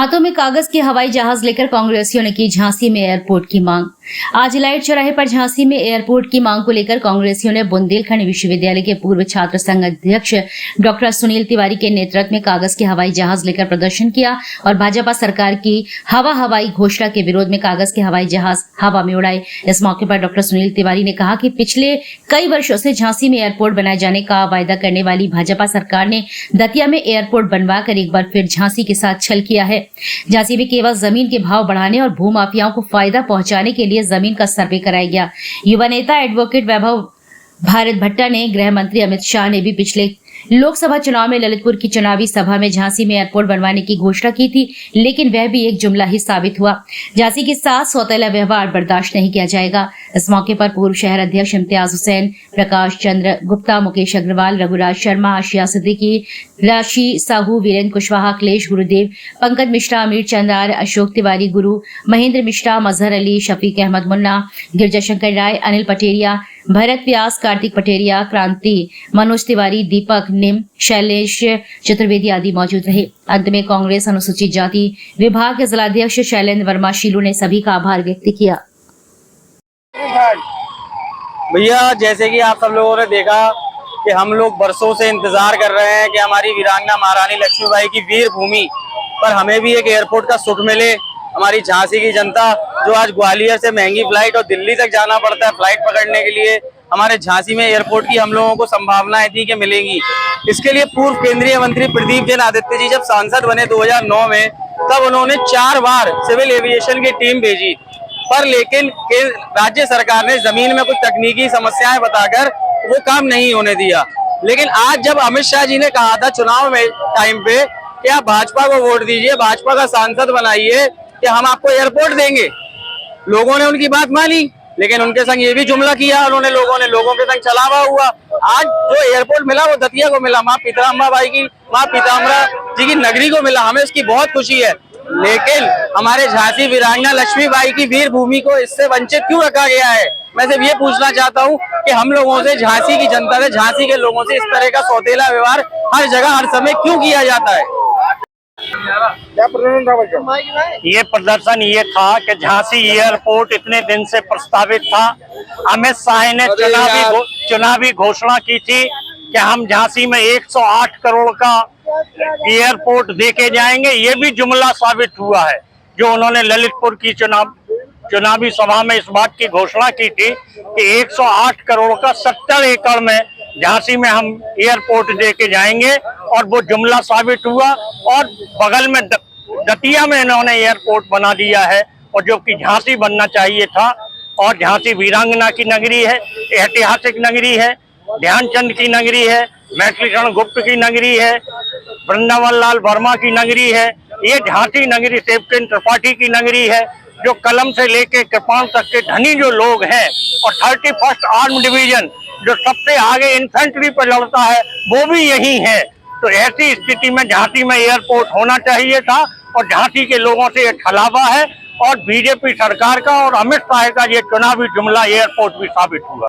हाथों में कागज के हवाई जहाज लेकर कांग्रेसियों ने की झांसी में एयरपोर्ट की मांग। आज लाइट चौराहे पर झांसी में एयरपोर्ट की मांग को लेकर कांग्रेसियों ने बुंदेलखंड विश्वविद्यालय के पूर्व छात्र संघ अध्यक्ष डॉक्टर सुनील तिवारी के नेतृत्व में कागज के हवाई जहाज लेकर प्रदर्शन किया और भाजपा सरकार की हवाई घोषणा के विरोध में कागज के हवाई जहाज हवा में उड़ाए। इस मौके पर डॉक्टर सुनील तिवारी ने कहा कि पिछले कई वर्षों से झांसी में एयरपोर्ट बनाए जाने का वायदा करने वाली भाजपा सरकार ने दतिया में एयरपोर्ट बनवाकर एक बार फिर झांसी के साथ छल किया है। झांसी में केवल जमीन के भाव बढ़ाने और भूमाफियाओं को फायदा पहुंचाने के लिए जमीन का सर्वे कराया गया। युवा नेता एडवोकेट वैभव भारत भट्टा ने गृह मंत्री अमित शाह ने भी पिछले लोकसभा चुनाव में ललितपुर की चुनावी सभा में झांसी में एयरपोर्ट बनवाने की घोषणा की थी, लेकिन वह भी एक जुमला ही साबित हुआ। झांसी के साथ सौतेला व्यवहार बर्दाश्त नहीं किया जाएगा। इस मौके पर पूर्व शहर अध्यक्ष इम्तियाज हुसैन, प्रकाश चंद्र गुप्ता, मुकेश अग्रवाल, रघुराज शर्मा, आशिया सिद्दीकी, राशि साहू, वीरेंद्र कुशवाहा, क्लेश गुरुदेव, पंकज मिश्रा, अमीर चंदार, अशोक तिवारी, गुरु महेंद्र मिश्रा, मजहर अली, शफीक अहमद मुन्ना, गिरजाशंकर राय, अनिल पटेरिया, भरत व्यास, कार्तिक पटेरिया, क्रांति, मनोज तिवारी, दीपक निम, शैलेश चतुर्वेदी आदि मौजूद रहे। अंत में कांग्रेस अनुसूचित जाति विभाग के जिलाध्यक्ष शैलेंद्र वर्मा शीलू ने सभी का आभार व्यक्त किया। भैया, जैसे कि आप सब लोगों ने देखा कि हम लोग बरसों से इंतजार कर रहे हैं कि हमारी वीरांगना महारानी लक्ष्मीबाई की वीर भूमि पर हमें भी एक एयरपोर्ट का सुख मिले। हमारी झांसी की जनता जो आज ग्वालियर से महंगी फ्लाइट और दिल्ली तक जाना पड़ता है फ्लाइट पकड़ने के लिए, हमारे झांसी में एयरपोर्ट की हम लोगों को संभावनाएं थी कि मिलेंगी। इसके लिए पूर्व केंद्रीय मंत्री प्रदीप जैन आदित्य जी जब सांसद बने 2009 में, तब उन्होंने 4 बार सिविल एविएशन की टीम भेजी, पर लेकिन राज्य सरकार ने जमीन में कुछ तकनीकी समस्याएं बताकर वो काम नहीं होने दिया। लेकिन आज जब अमित शाह जी ने कहा था चुनाव में टाइम पे कि आप भाजपा को वोट दीजिए, भाजपा का सांसद बनाइए कि हम आपको एयरपोर्ट देंगे, लोगों ने उनकी बात मानी, लेकिन उनके संग ये भी जुमला किया उन्होंने, लोगों के संग चलावा हुआ। आज जो एयरपोर्ट मिला वो दतिया को मिला, माँ पीताम्बरा जी की नगरी को मिला, हमें इसकी बहुत खुशी है। लेकिन हमारे झांसी वीरांगना लक्ष्मीबाई की वीर भूमि को इससे वंचित क्यों रखा गया है? मैं सिर्फ ये पूछना चाहता हूँ कि हम लोगों से, झांसी की जनता से, झांसी के लोगों से इस तरह का सौतेला व्यवहार हर जगह हर समय क्यों किया जाता है? क्या प्रदर्शन था? ये प्रदर्शन ये था कि झांसी एयरपोर्ट इतने दिन से प्रस्तावित था। अमित शाह ने चुनावी घोषणा की थी कि हम झांसी में 108 करोड़ का एयरपोर्ट देके जाएंगे। ये भी जुमला साबित हुआ है। जो उन्होंने ललितपुर की चुनावी सभा में इस बात की घोषणा की थी कि 108 करोड़ का 70 एकड़ में झांसी में हम एयरपोर्ट देके जाएंगे, और वो जुमला साबित हुआ। और बगल में दतिया में इन्होंने एयरपोर्ट बना दिया है, और जो कि झांसी बनना चाहिए था। और झांसी वीरांगना की नगरी है, ऐतिहासिक नगरी है, ध्यानचंद की नगरी है, मैथिलीशरण गुप्त की नगरी है, वृंदावन लाल वर्मा की नगरी है। ये झांसी नगरी शिवकेंद्र त्रिपाठी की नगरी है, जो कलम से लेके कृपाण तक के धनी जो लोग हैं, और 31st आर्म डिवीजन जो सबसे आगे इन्फेंट्री पर लड़ता है वो भी यही है। तो ऐसी स्थिति में झांसी में एयरपोर्ट होना चाहिए था, और झांसी के लोगों से ये छलावा है, और बीजेपी सरकार का और अमित शाह का ये चुनावी जुमला एयरपोर्ट भी साबित हुआ।